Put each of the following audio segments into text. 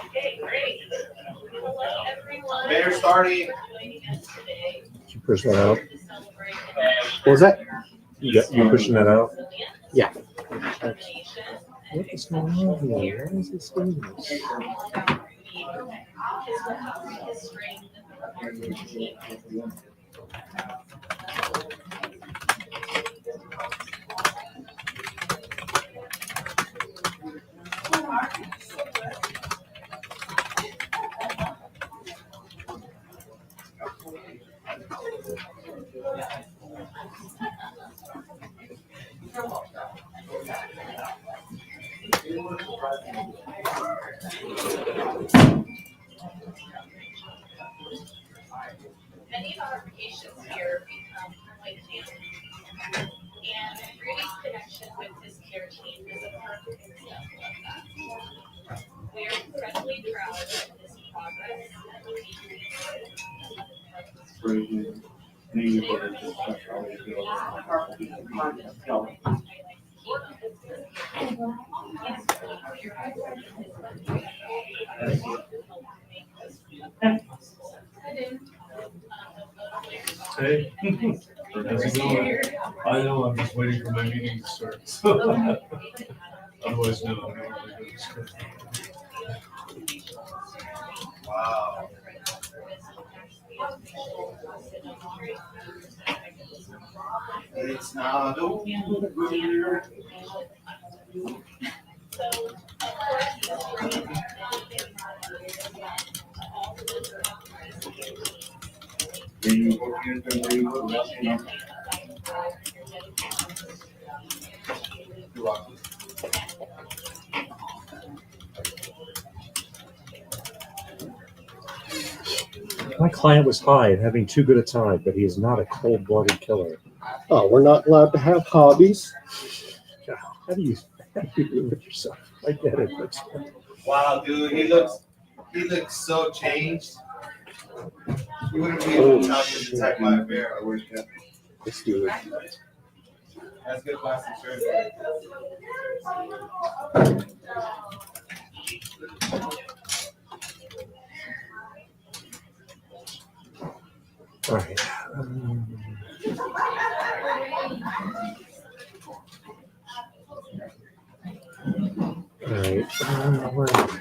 Okay, great. Hello, everyone. They're starting. Did you push that out? What was that? You pushing that out? Yeah. What is going on here? Why is this doing this? Many of our patients here become quite family. And Rudy's connection with his care team is a perfect example of that. We are incredibly proud of his progress and Hey, how's it going? I know, I'm just waiting for my meeting to start. So otherwise, no, I'm not really good. Wow. It's not over. My client was high and having too good a time, but he is not a cold-blooded killer. Oh, we're not allowed to have hobbies. How do you live with yourself? I get it. But Wow, dude, he looks so changed. You wouldn't be able to tell you the type of my bear. let's do it. That's good plastic surgery. All right. All right. Where am I?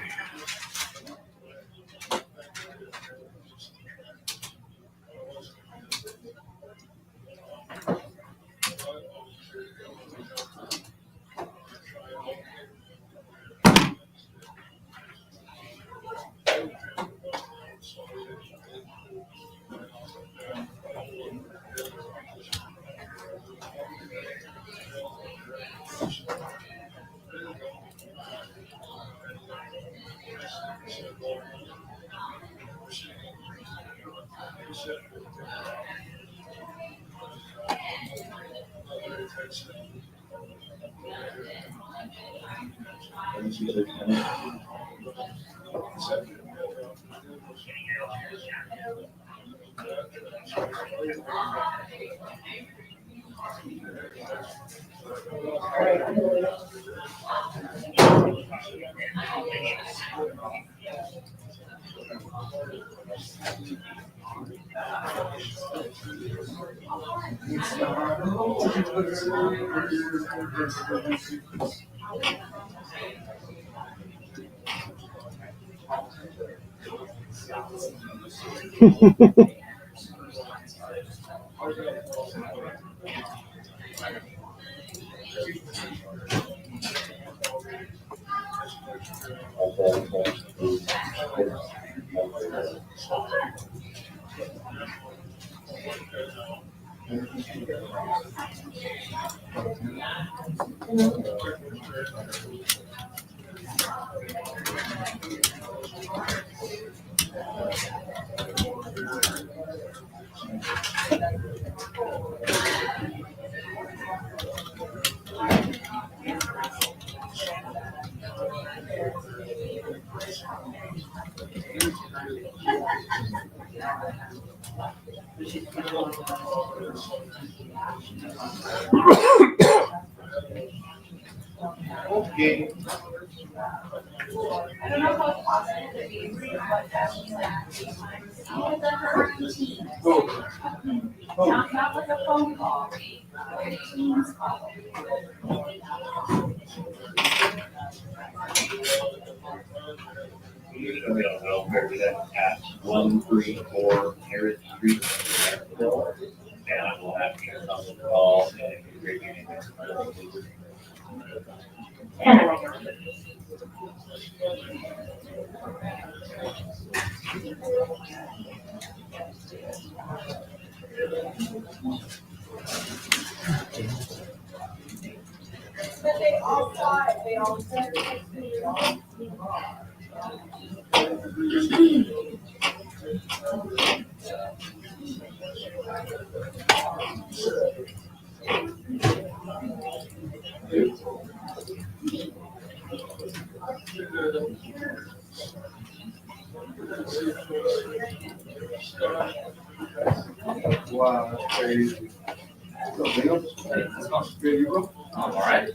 Okay. I don't know how it's possible to be but that's like 3 times. Oh, the her routine. Not like a phone call. A Teams call. Usually I'll go over that at 134 Harris Street. And I will have to on the call and if you bring anything. But they all saw it, they all said it. Wow, that's crazy. There you go. All right.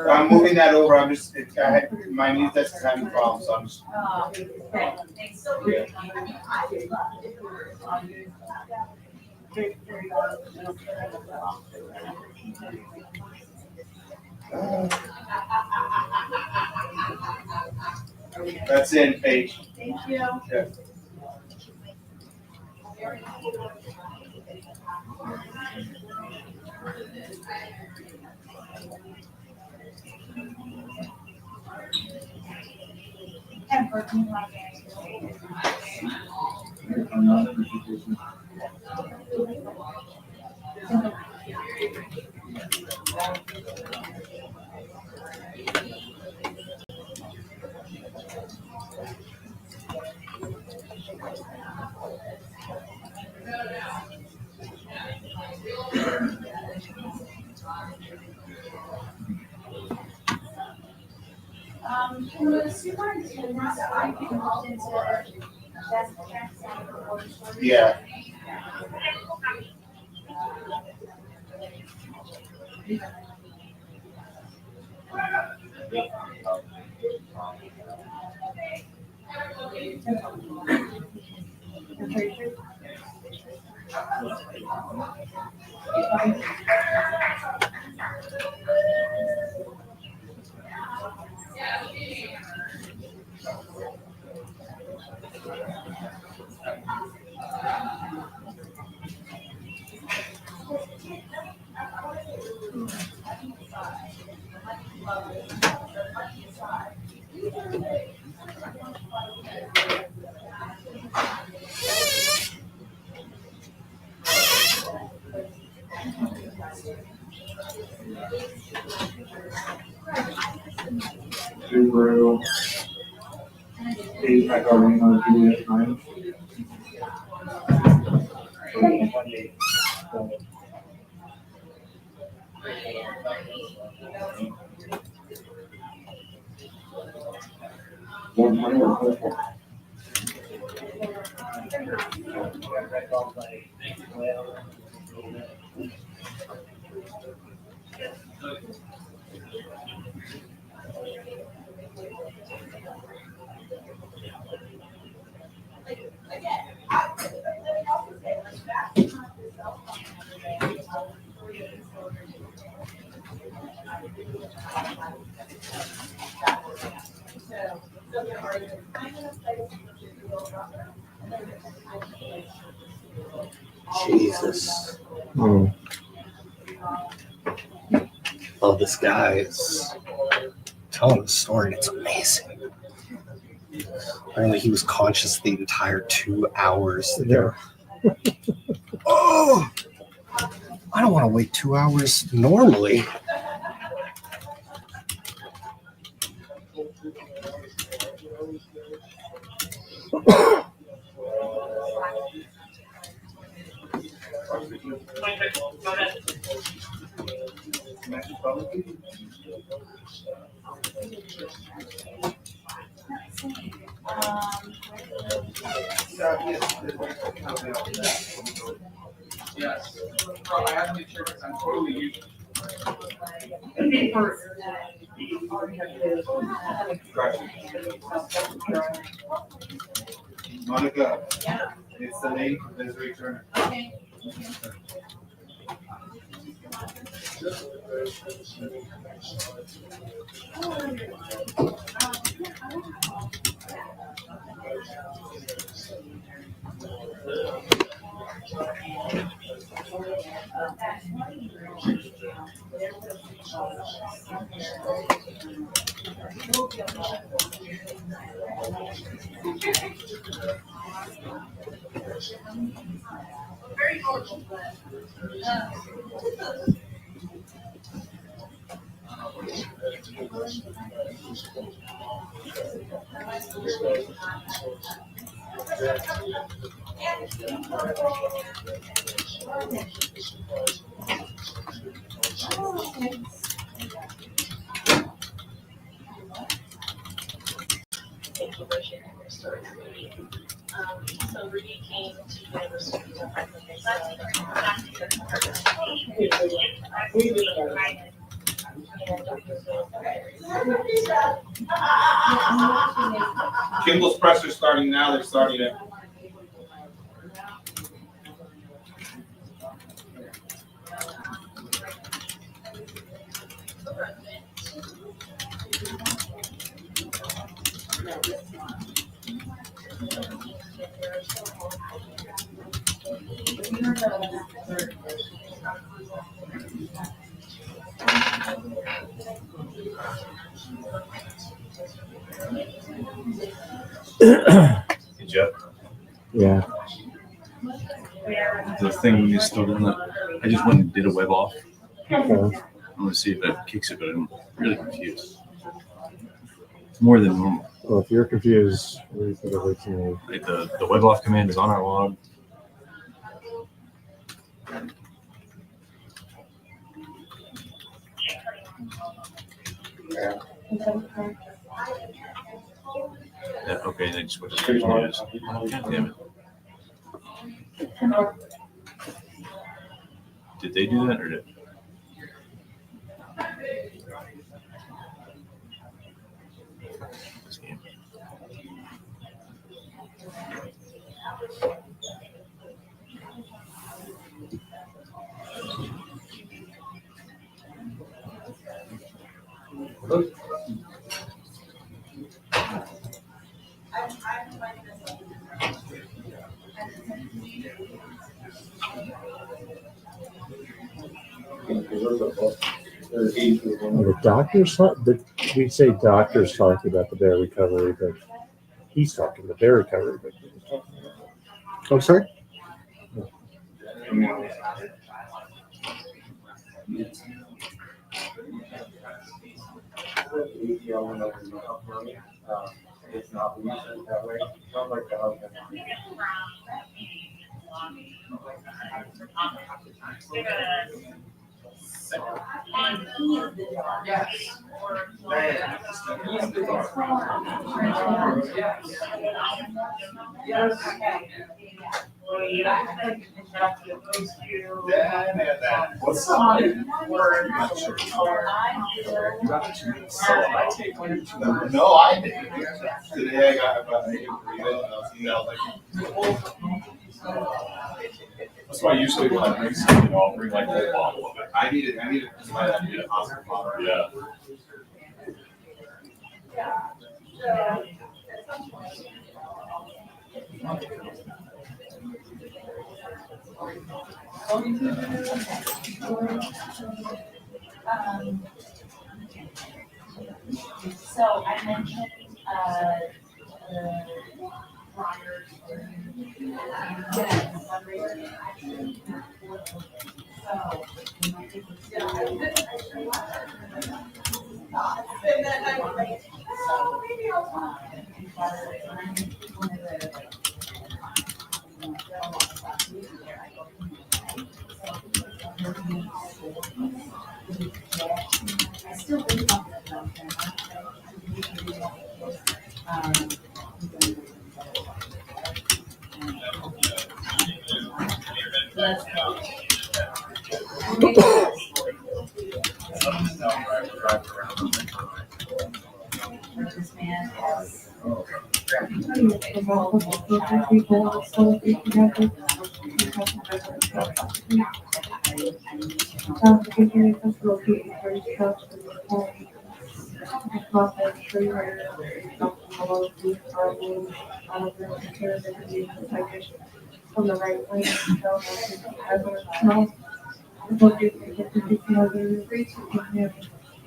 I'm moving that over. I'm just, my new desk is having problems, so I'm just. That's in, Paige. Thank you. Yeah. Can the superintendent, I can call into desk checks and Yeah. Subaru. These like our Reno GS 9. Jesus. Mm. Oh, this guy is telling the story. It's amazing. Apparently, he was conscious the entire 2 hours. Yeah. Oh, I don't want to wait 2 hours normally. Yes. Bro, I have to make sure because I'm totally used. Monica, it's the name for this return. Thank you for sharing your story, Rudy. So Rudy came to University of Kimball's pressure starting now. They're starting it. Hey, Jeff, Yeah. the thing is still doing that. I just went and did a web off. Okay. I'm gonna see if that kicks it, but I'm really confused. It's more than normal. Well, if you're confused, read the to me. Like the web off command is on our log. Yeah, okay, and I just went to search news. Oh, God damn it. Did they do that or did? This game. The doctors, we say doctors talking about the bear recovery, but he's talking the bear recovery. But I'm sorry? What's up? No, I didn't. Today I got about a burrito and I was eating out like. That's why usually when I bring something, I'll bring like a whole bottle of it. I needed to buy that new hospital bottle. Yeah. So I mentioned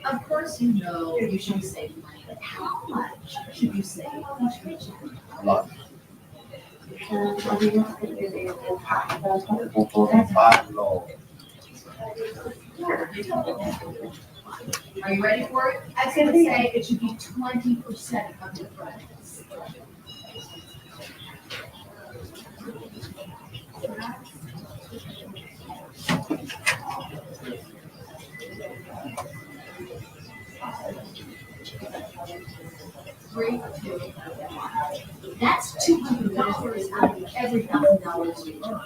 Of course, you should save money, but how much should you save each week? Are you ready for it? I was gonna say it should be 20% of your price. Three, two, one. That's $200 out of every $1,000 you earn.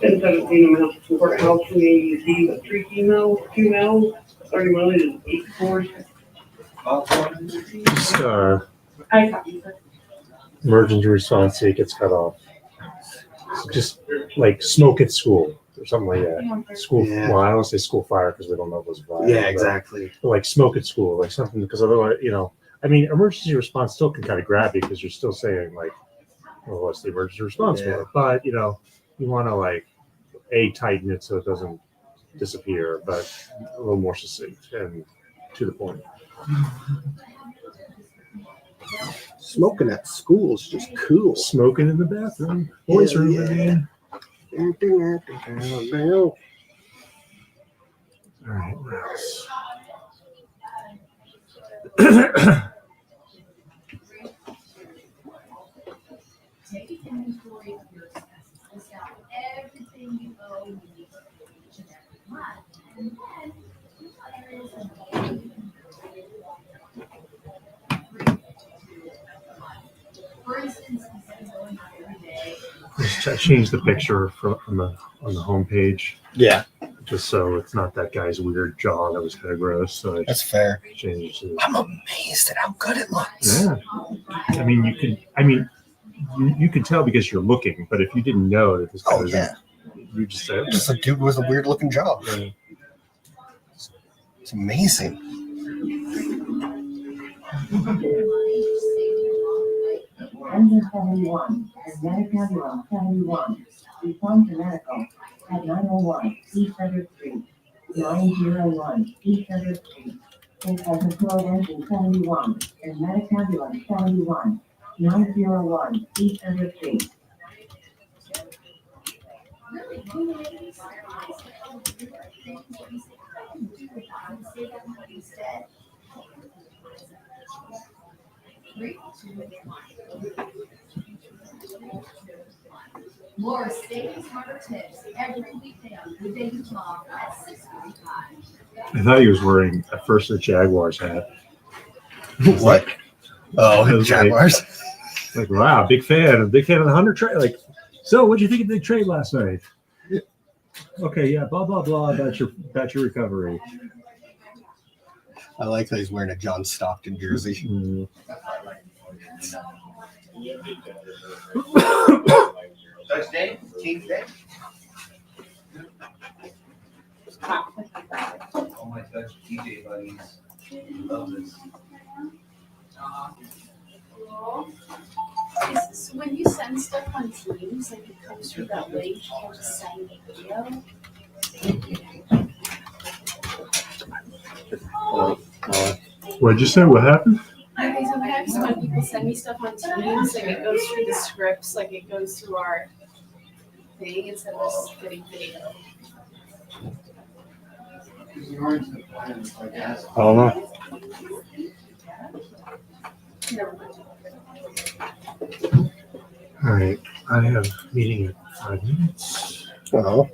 And 17 amounts to courthouse, we need 3 emails, 2 males, 30 million, 8 scores. Just, emergency response, it gets cut off. Just like smoke at school or something like that. School, Yeah. well, I don't say school fire because we don't know if it's fire. Yeah, but- exactly. but like smoke at school, like something, because otherwise, I mean, emergency response still can kind of grab you because you're still saying like, well, what's the emergency response Yeah. for? But, you want to like, tighten it so it doesn't disappear, but a little more succinct and to the point. Smoking at school is just cool. Smoking in the bathroom, boys' room, I mean. All right, what else? Take inventory of your expenses, list out everything you owe and you need each and every month. And then, what areas of need you can For instance, instead of going out every day. I changed the picture on the homepage, Yeah, just so it's not that guy's weird jaw that was kind of gross. So I that's fair. changed it. I'm amazed at how good it looks. Yeah, I mean, you can tell because you're looking, but if you didn't know that this guy Oh was, yeah, you just say, just a dude with a weird looking jaw. It's amazing. Engine 71, Atlantic Ambulance 71, respond to medical at 901 East Center Street, 901 East Center Street. Control Engine 71, Atlantic Ambulance 71, 901 East Center Street. More Saving Smarter Tips every weekday on Good Day Utah at 6:45. I thought he was wearing at first a Jaguars hat. What? Oh, It was Jaguars. Like, wow, big fan of the Hunter trade. Like, so what'd you think of the trade last night? Okay, yeah, blah blah blah about your recovery. I like that he's wearing a John Stockton jersey. Mm. Dutch Day, King's Day. All my Dutch DJ buddies love this. So when you send stuff on Teams, like it comes through that link, you can just send me video. What'd you say? What happened? You text when people send me stuff on Teams, like it goes through the scripts, like it goes through our thing instead of just getting video. I don't know. Never mind. All right, I have a meeting in 5 minutes. Oh,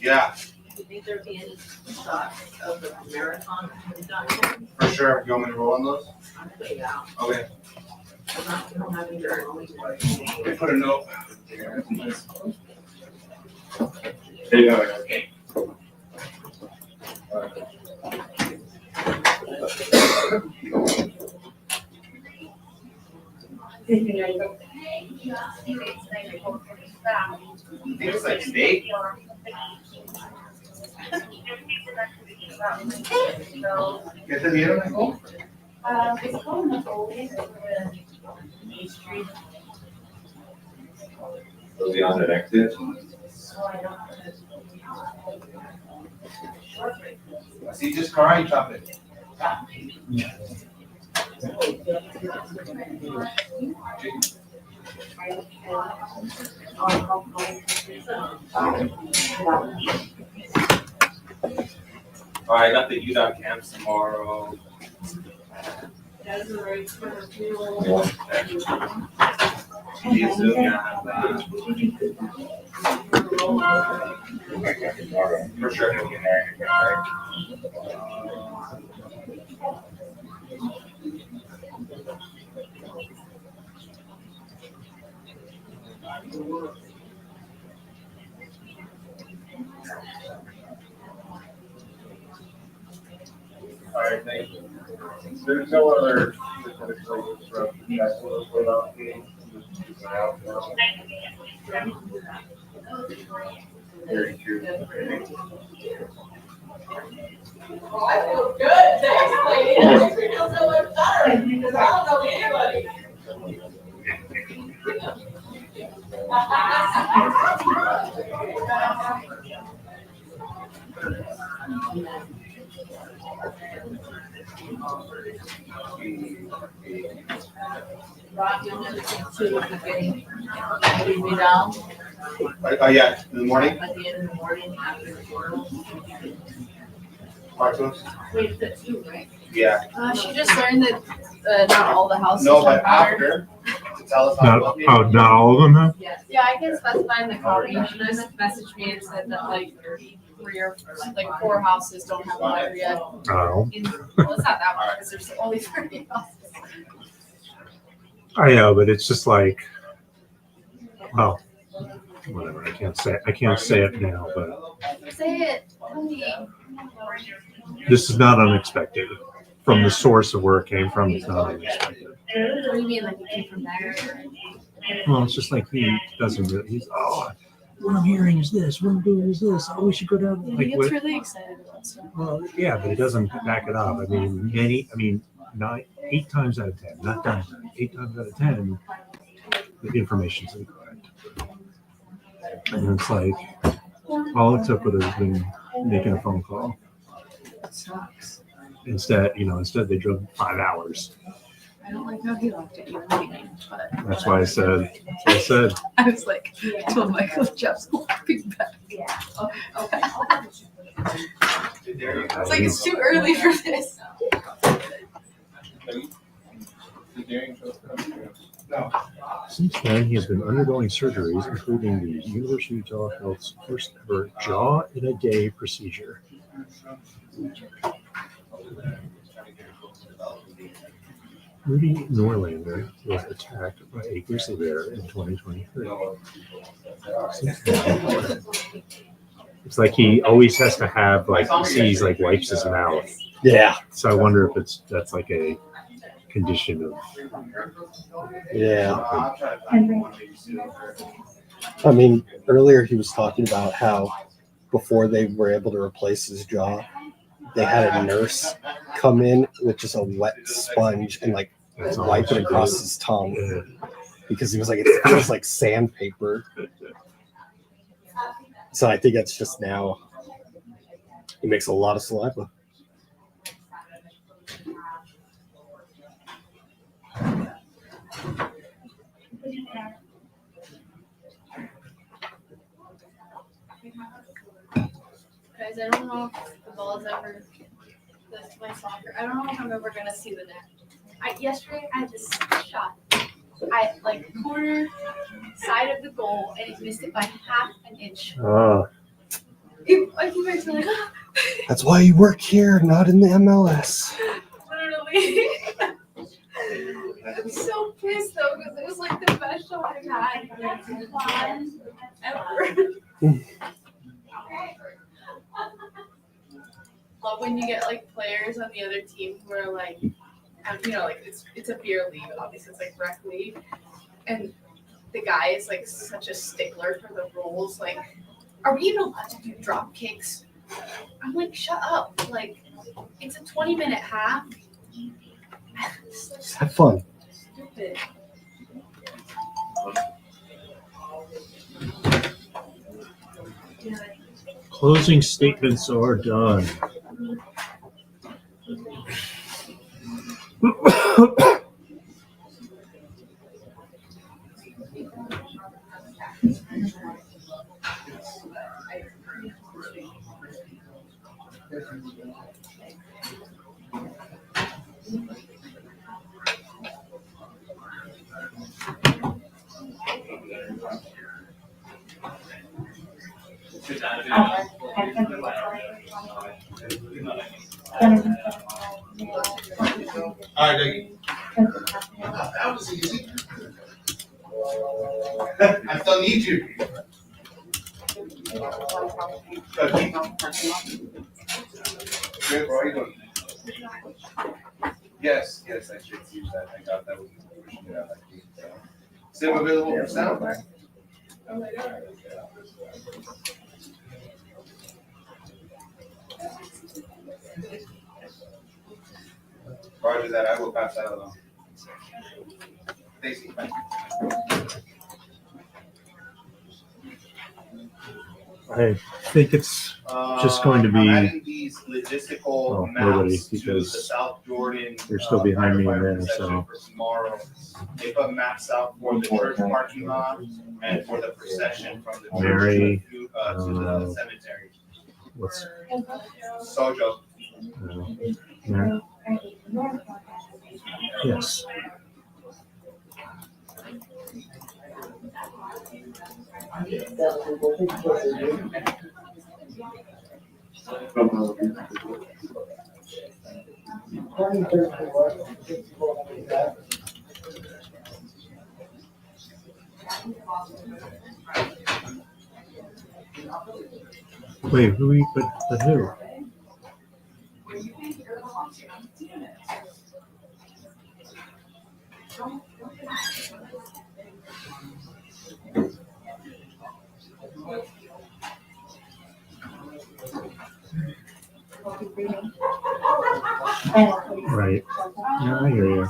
Yeah, Do you think there'd be any thought of the marathon we've done? for sure. You want me to roll on those? On the way out. Okay. I'm not, we don't have any dirt. We put a note. There you go, okay. Things like steak. ¿Qué te dieron, Nicole? It's called Napoleon over Main Street. So beyond that exit. So I don't. Así just karate chop it. All right, I got the UDOT camps tomorrow. You Zoom, yeah, I have that. For sure. All right, thank you. Since there's no other specific places for you guys to look without being, just keep an eye out for them. 32. I feel good, thanks, lady. I feel so much better because I don't know anybody. Rob, you'll notice too, if you're getting, leave me down Oh, yeah, in the morning, at the end of the morning after the portal. Marcos? Wait, that's two, right? Yeah, She just learned that not all the houses no, are but fire. after, to tell us how. Not all of them have? Yes. Yeah, I can specify in the copy. She just messaged me and said that like 4 houses don't have water yet. Oh. Well, it's not that much because there's only 30 houses. I know, but it's just like, well, whatever. I can't say it now, but Say it. Please. this is not unexpected. From the source of where it came from, it's not unexpected. What do you mean, like it came from there? Well, it's just like he doesn't really, he's, what I'm hearing is this, what I'm doing is this, we should go down. He Like, gets what, really excited about stuff. well, yeah, but he doesn't back it up. I mean, 8 times out of 10, not 9 times, 8 times out of 10, the information's incorrect. And it's like, all it took would have been making a phone call. That sucks. Instead they drove 5 hours. I don't like how he looked at you in the meeting, but That's why I said, I was like, I told Michael Jeff's walking back. It's like it's too early for this. Since then, he has been undergoing surgeries, including the University of Utah Health's first ever jaw in a day procedure. Rudy Noorlander was attacked by a grizzly bear in 2023. Since then, it's like he always has to have, like, he wipes his mouth. yeah, So I wonder if that's like a condition of. yeah. I'll try to find one of these too. I mean, earlier he was talking about how before they were able to replace his jaw, they had a nurse come in with just a wet sponge and like That's all wipe it she across did. his tongue Yeah. because he was like, it feels like sandpaper. So I think that's just now. He makes a lot of saliva. Guys, I don't know if the ball is ever this my soccer. I don't know if I'm ever gonna see the net. Yesterday I had this shot. I like corner side of the goal and it missed it by half an inch. Oh, I think I like That's why you work here, not in the MLS. literally. I'm so pissed though because it was like the best shot I've had ever. Love when you get like players on the other team who are like, you know, like it's a beer league, obviously it's like rec league, and the guy is like such a stickler for the rules. Like, are we even allowed to do drop kicks? I'm like, shut up! Like, it's a 20-minute half. Just have fun. Stupid. closing statements are done. All right, Dougie. That was easy. I still need you. Good, bro. How you doing? Yes, I should use that. I got that. We should get out that key. Sim available for sound. Roger that. I will pass that along. Stacy, thank you. I think it's just going to be. I'm adding these logistical nobody, maps to the because South Jordan. they're still behind me in firefighter there, procession so. for tomorrow. They put maps out for the church parking lot and for the procession from the church Mary, to the cemetery. What's Sojo. Mary? Yes. Wait, who? But who? Right. Yeah, I hear you.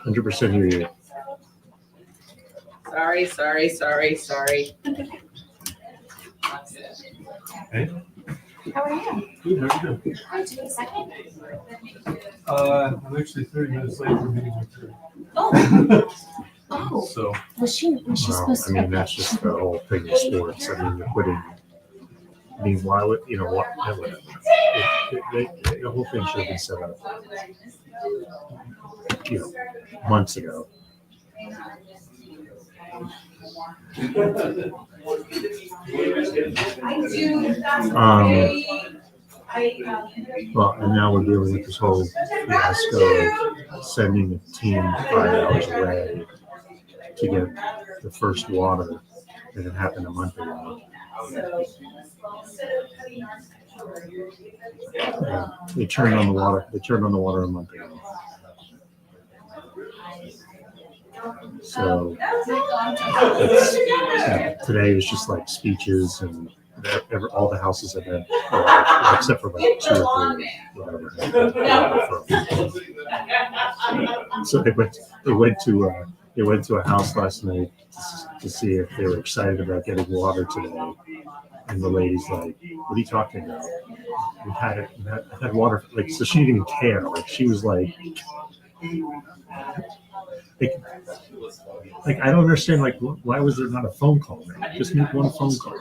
100% hear you. Sorry. Hey. How are you? Good, how are you doing? Hi, take a second. I'm actually 30 minutes late for meeting with her. Oh, So, was she Well, supposed I to? mean, that's just the whole thing of sports. I mean, you're putting. I mean, why would what? No, whatever. The whole thing should have been set up, months ago. Well, and now we're dealing with this whole fiasco of sending a team 5 hours away to get the first water, and it happened a month ago. Yeah, they turned on the water. They turned on the water a month ago. So today is just like speeches and all the houses have been, except for like 2 or 3, whatever. So they went to a house last night to see if they were excited about getting water today. And the lady's like, "What are you talking about? I've had water." Like, so she didn't even care. Like, she was like, I don't understand. Like, why was there not a phone call? Man? Just make one phone call.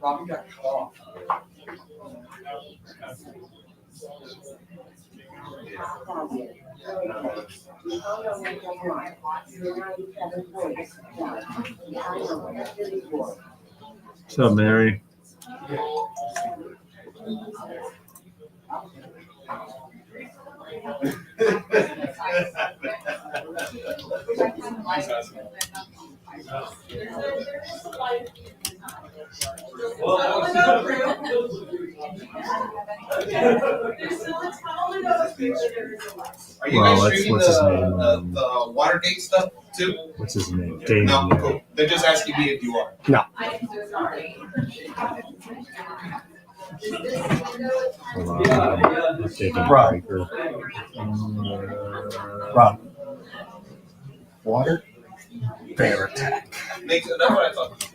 Robbie got cut off. So, Mary. Are you Well, guys what's streaming his name? the Watergate stuff too? What's his name? Damon. No, Yeah. cool. They're just asking me if you are. No. Hold on, I'm taking a Rob. breaker. Rob. Water? Bear attack. That's what I thought.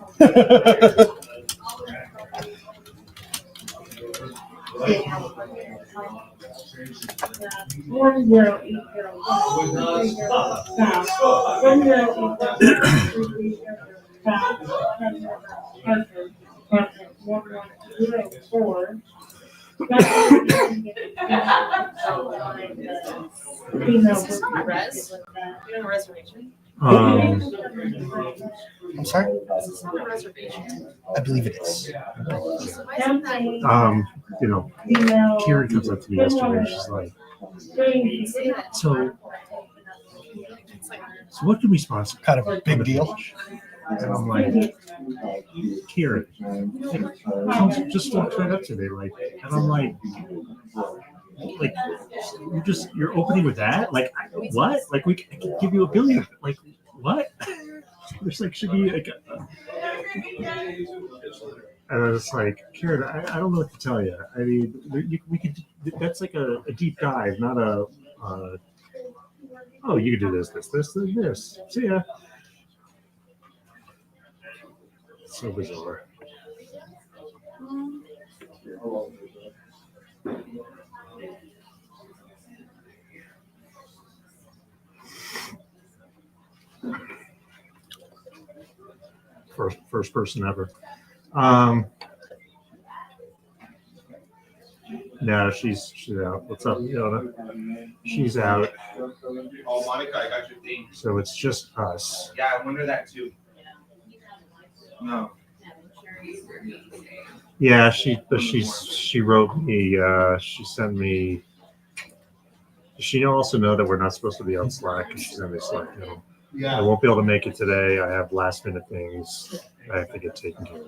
One zero eight zero. 1104. Is this not res? You know, reservation? I'm sorry? Is this not a reservation? I believe it is. So why isn't that? You know, Karen comes up to me yesterday. She's like, You say that. so It's like, what can we sponsor? Kind of a big deal. And I'm like, Kieran, just walked right up to me, like, and I'm like, you're opening with that? Like, what? Like, I could give you $1 billion. Like, what? There's like, should be like, and I was like, Kieran, I don't know what to tell you. I mean, we could, that's like a deep dive, not a, oh, you could do this. See ya. So bizarre. First person ever. No, she's out. What's up, Fiona? She's out. Oh, Monica, I got your thing. So it's just us. Yeah, I wonder that too. No. Yeah, she wrote me. She sent me. Does she also know that we're not supposed to be on Slack? And she sent me Slack. I Yeah. won't be able to make it today. I have last minute things I have to get taken care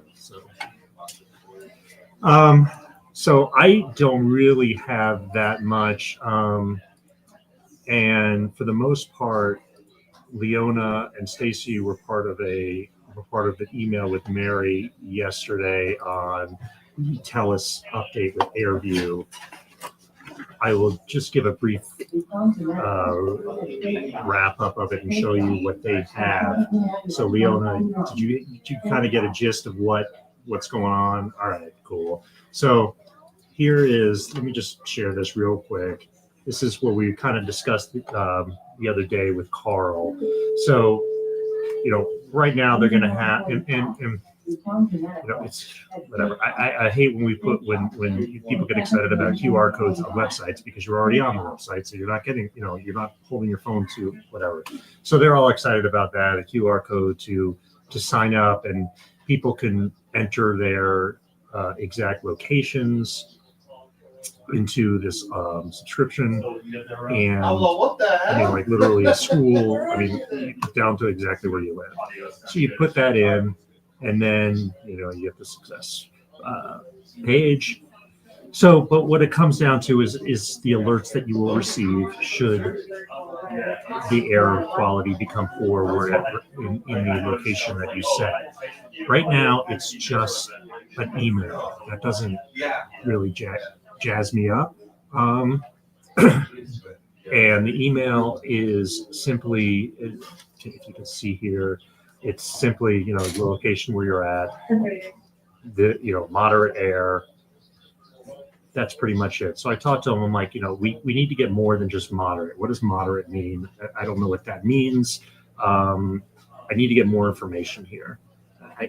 of. So I don't really have that much. And for the most part, Leona and Stacy were part of the email with Mary yesterday on TELUS update with AirView. I will just give a brief wrap up of it and show you what they have. So Leona, did you kind of get a gist of what's going on? All right, cool. So here is, let me just share this real quick. This is what we kind of discussed the other day with Carl. So, right now they're going to have, and it's whatever. I hate when when people get excited about QR codes on websites because you're already on the website, so you're not getting, you're not holding your phone to whatever. So they're all excited about that, a QR code to sign up, and people can enter their exact locations into this subscription, and What the hell? like literally a school, down to exactly where you live. So you put that in, and then you get the success page. So, but what it comes down to is the alerts that you will receive should the air quality become poor in the location that you set. right now it's just an email. That doesn't really jazz me up. And the email is simply, if you can see here, it's simply, the location where you're at, the, moderate air. That's pretty much it. So I talked to him, I'm like, we need to get more than just moderate. What does moderate mean? I don't know what that means. I need to get more information here.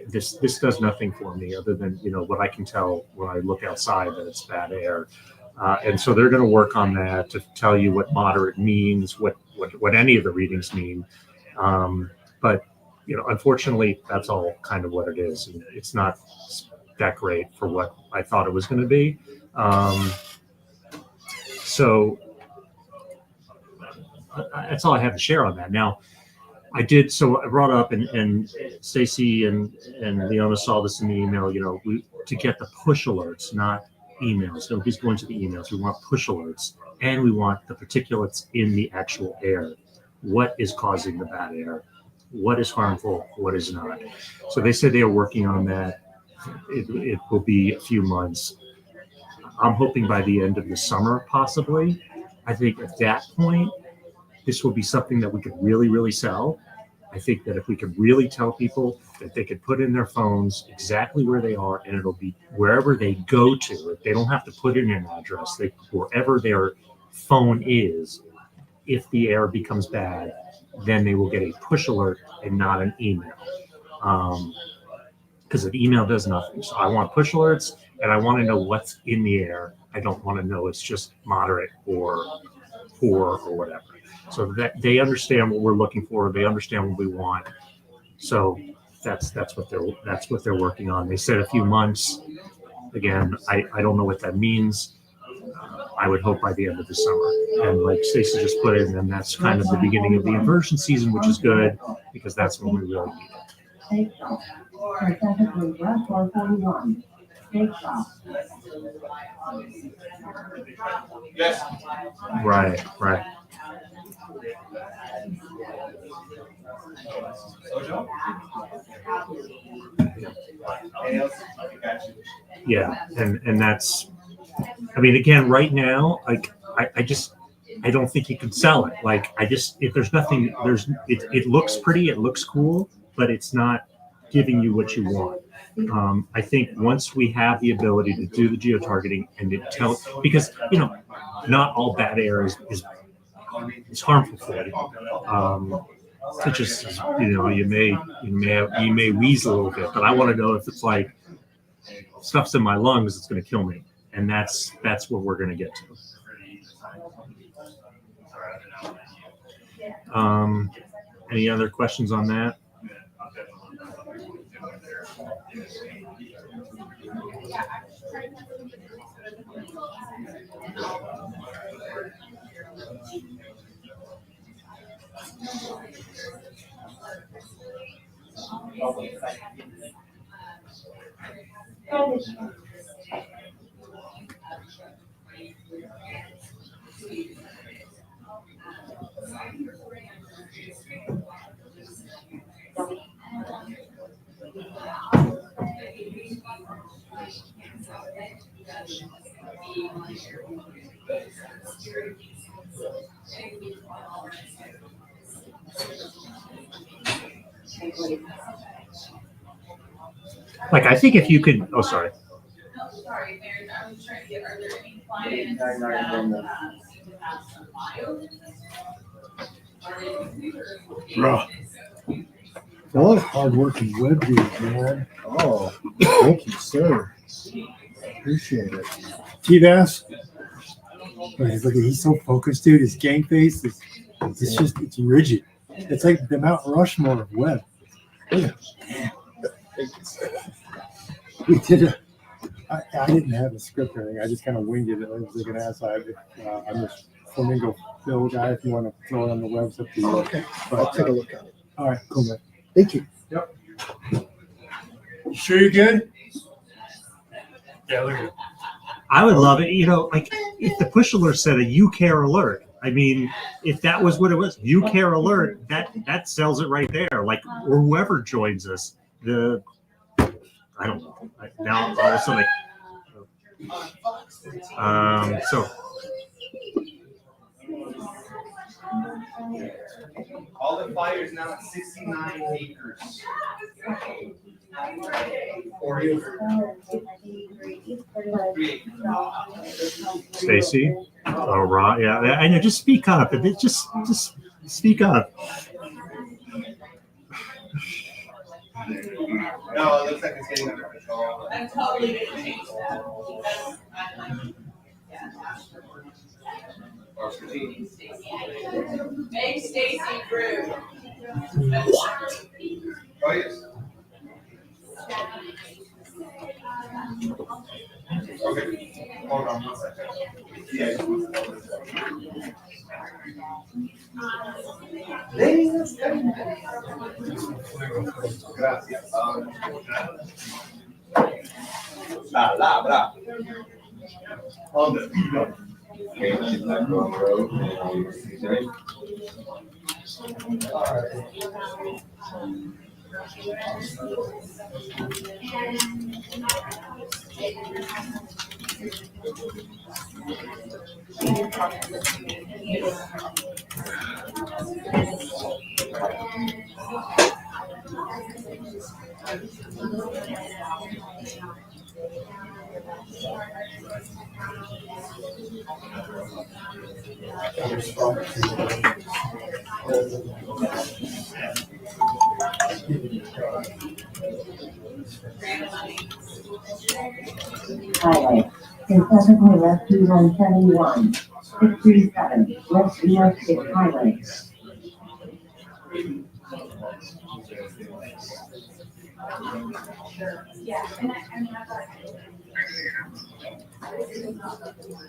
This does nothing for me other than, what I can tell when I look outside that it's bad air. And so they're going to work on that to tell you what moderate means, what any of the readings mean. But, unfortunately, that's all kind of what it is. And it's not that great for what I thought it was going to be. So that's all I have to share on that. Now, so I brought up, and Stacy and Leona saw this in the email, to get the push alerts, not emails. Nobody's going to the emails. We want push alerts, and we want the particulates in the actual air. What is causing the bad air? What is harmful? What is not? So they said they are working on that. It will be a few months. I'm hoping by the end of the summer, possibly. I think at that point, this will be something that we could really, really sell. I think that if we could really tell people that they could put in their phones exactly where they are, and it'll be wherever they go to. If they don't have to put in an address, wherever their phone is, if the air becomes bad, then they will get a push alert and not an email. Because an email does nothing. So I want push alerts, and I want to know what's in the air. I don't want to know it's just moderate or poor or whatever. So that they understand what we're looking for. They understand what we want. So that's what they're working on. They said a few months. Again, I don't know what that means. I would hope by the end of the summer. And like Stacey just put in, and that's kind of the beginning of the inversion season, which is good because that's when we really need it. Yes. Right. Yeah, and that's, again, right now, like I don't think you can sell it. Like if there's nothing, it looks pretty, it looks cool, but it's not giving you what you want. I think once we have the ability to do the geotargeting and it because not all bad air is harmful for you. It just you may wheeze a little bit, but I want to know if it's like stuff's in my lungs, it's going to kill me, and that's what we're going to get to. Any other questions on that? Like, I think if you could, oh, sorry. No, sorry, Mary, I was trying to get, are there any clients Bro. All hard-working web dudes, man. Oh, thank you, sir. Appreciate it. T-Bass? He's so focused, dude. His gang face is it's rigid. It's like the Mount Rushmore of web. Yeah. We did I didn't have a script or anything. I just kind of winged it. I was like an ass. I'm the Flamingo Phil guy. If you want to throw it on the web, it's up to you. Okay. But, I'll take a look at it. All right, cool, man. Thank you. Yep. You sure you're good? Yeah, look at it. I would love it, like if the push alert said a you care alert. I mean, if that was what it was, you care alert, that sells it right there. Like, or whoever joins us, I don't know. Now all of a sudden, so All the fires now at 69 acres. Stacy, oh Ron, yeah, I know. Just speak up. Just speak up. No, it looks like it's getting under control. I'm totally gonna change that because I'm Make Stacy rude. Oh, yes. Okay, hold on one second. Yeah. Gracias. Palabra. On the Highway. Consequently left 2171, 637, West New York State Highway.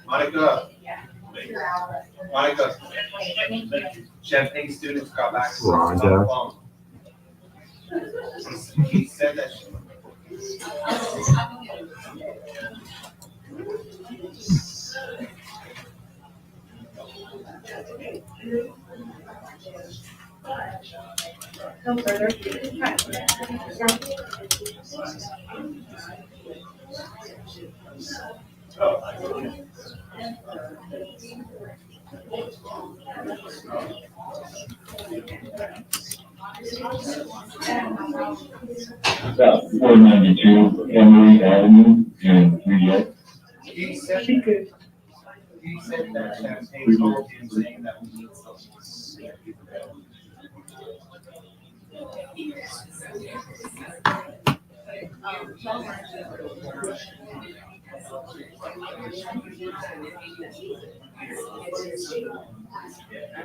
Monica. Monica. Champagne students got back to us on the phone. He said that. No further. About 492 Emory Avenue in Juliet. He said that Champagne called him saying that we need something.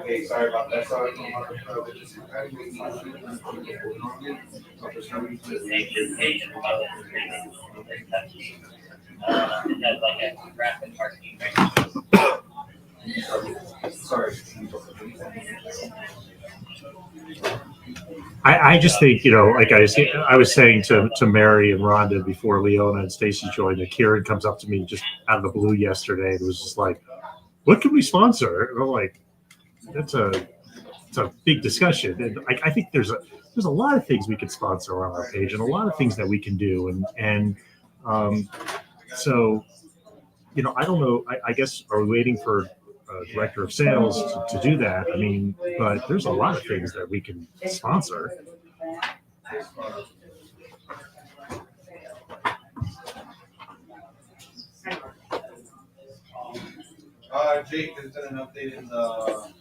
Okay, sorry about that. Sorry. It has like a graphic parking. Sorry. I just think, like I was saying to Mary and Rhonda before Leona and Stacy joined, that Kieran comes up to me just out of the blue yesterday and was just like, "What can we sponsor?" And I'm like, it's a big discussion, and I think there's a lot of things we could sponsor on our page and a lot of things that we can do, and so I don't know. I guess are we waiting for director of sales to do that? I mean, but there's a lot of things that we can sponsor. Jake, there's been an update in the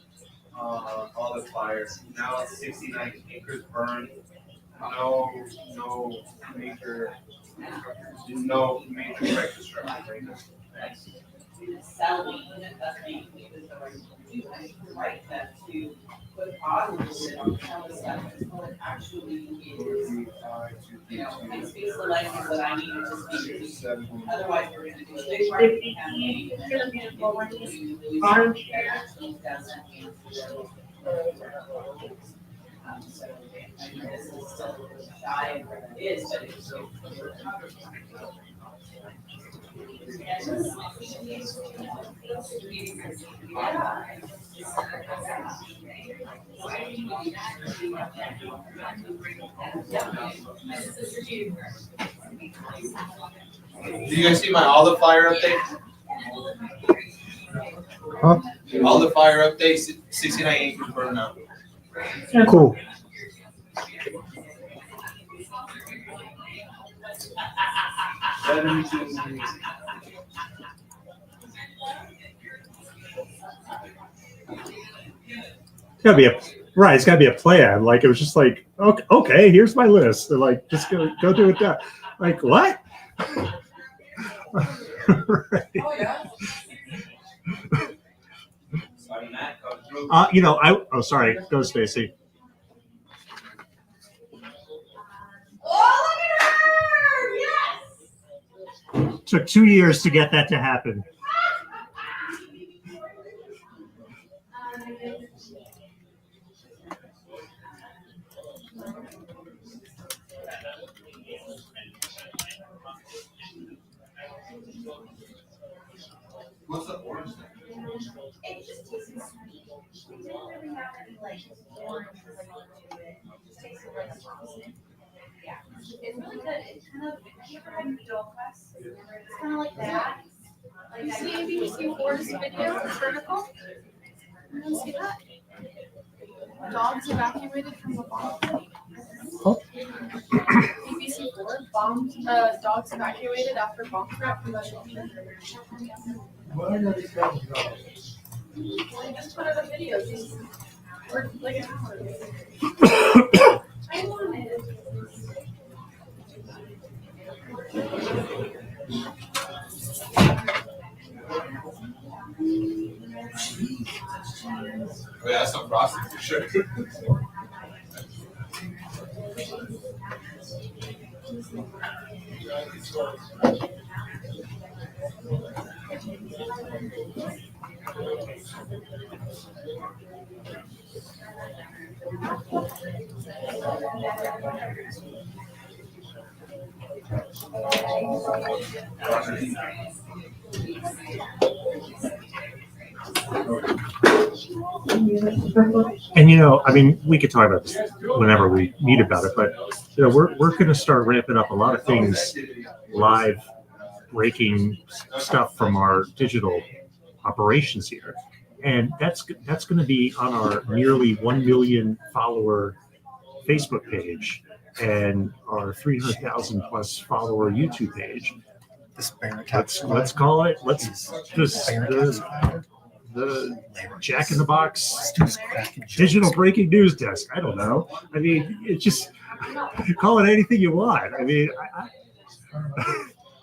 olive fire. Now it's 69 acres burned. No major reconstruction. Selling, nothing, right, that to put positive on some of the stuff that's what actually is, it speaks the language that I need to speak. Otherwise, we're gonna do big marketing campaign. So, I mean, this is still shy of where it is, but it's. Did you guys see my olive fire update? Huh? Olive fire update, 69 acres burned out. Cool. It's gotta be a right. It's gotta be a plan. Like it was just like, okay, here's my list. And like, just go do it that. Like what? Right. Oh, yeah. Sorry. Go, Stacy. Oh, look at her! Yes! Took 2 years to get that to happen. What's the orange thing? It just tastes sweet. It didn't really have any like orange flavor to it. It just tasted like something. Yeah, it's really good. It's kind of. Have you ever had Dough Press? It's kind of like that. Like You see ABC4's video, it's vertical? You don't see that? Dogs evacuated from a bomb. ABC4 bombed, dogs evacuated after bomb threat from Russia. They just put up a video. Or like an hour. I want it. Oh, yeah, some frosting for sure. And I mean, we could talk about this whenever we meet about it, but we're going to start ramping up a lot of things, live breaking stuff from our digital operations here, and that's going to be on our nearly 1 million follower Facebook page and our 300,000 plus follower YouTube page. Let's call it. Let's just the Jack in the Box digital breaking news desk. I don't know. I mean, it's just call it anything you want. I mean,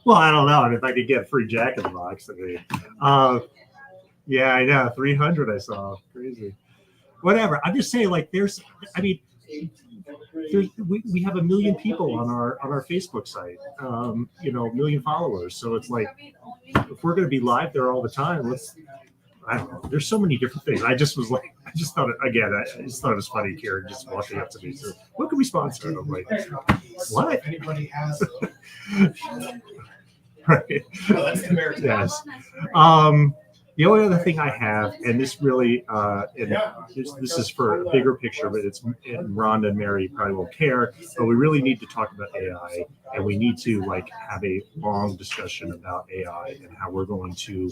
well, I don't know. I mean, if I could get free Jack in the Box, I mean, yeah, I know 300. I saw crazy. Whatever. I'm just saying, like, we have 1 million people on our Facebook site. 1 million followers. So it's like, if we're going to be live there all the time, I don't know. There's so many different things. I just thought it was funny, Karen just walking up to me. So, what can we sponsor? And I'm like, what? If anybody has. Right. Oh, that's the American. Yes. The only other thing I have, and this really, this is for a bigger picture, but and Rhonda and Mary probably won't care, but we really need to talk about AI, and we need to have a long discussion about AI and how we're going to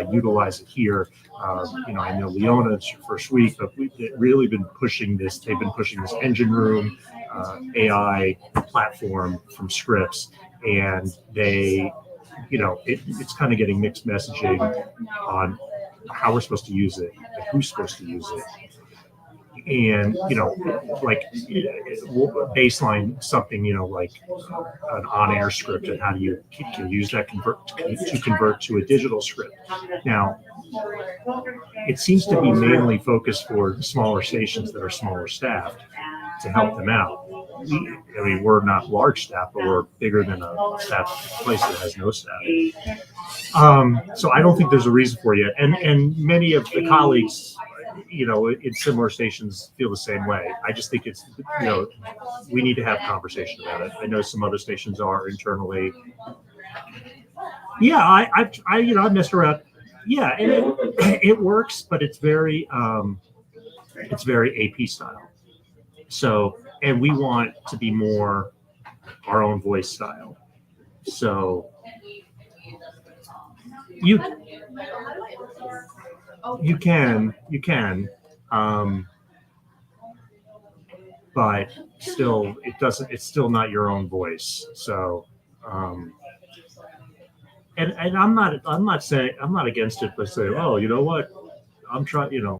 utilize it here. I know Leona, it's your first week, but we've really been pushing this. They've been pushing this engine room AI platform from Scripps, and they. It's kind of getting mixed messaging on how we're supposed to use it and who's supposed to use it. And, baseline something, like an on-air script and how do you can use that to convert to a digital script. Now, it seems to be mainly focused for smaller stations that are smaller staffed to help them out. We're not large staff, but we're bigger than a staff place that has no staff. So I don't think there's a reason for it. And many of the colleagues, in similar stations feel the same way. I just think it's, we need to have a conversation about it. I know some other stations are internally. Yeah, I messed around. Yeah, and it works, but it's very AP style. So, and we want to be more our own voice style. So you can, but still, it doesn't. It's still not your own voice. So, and I'm not saying I'm not against it, but say, oh, you know what, I'm trying,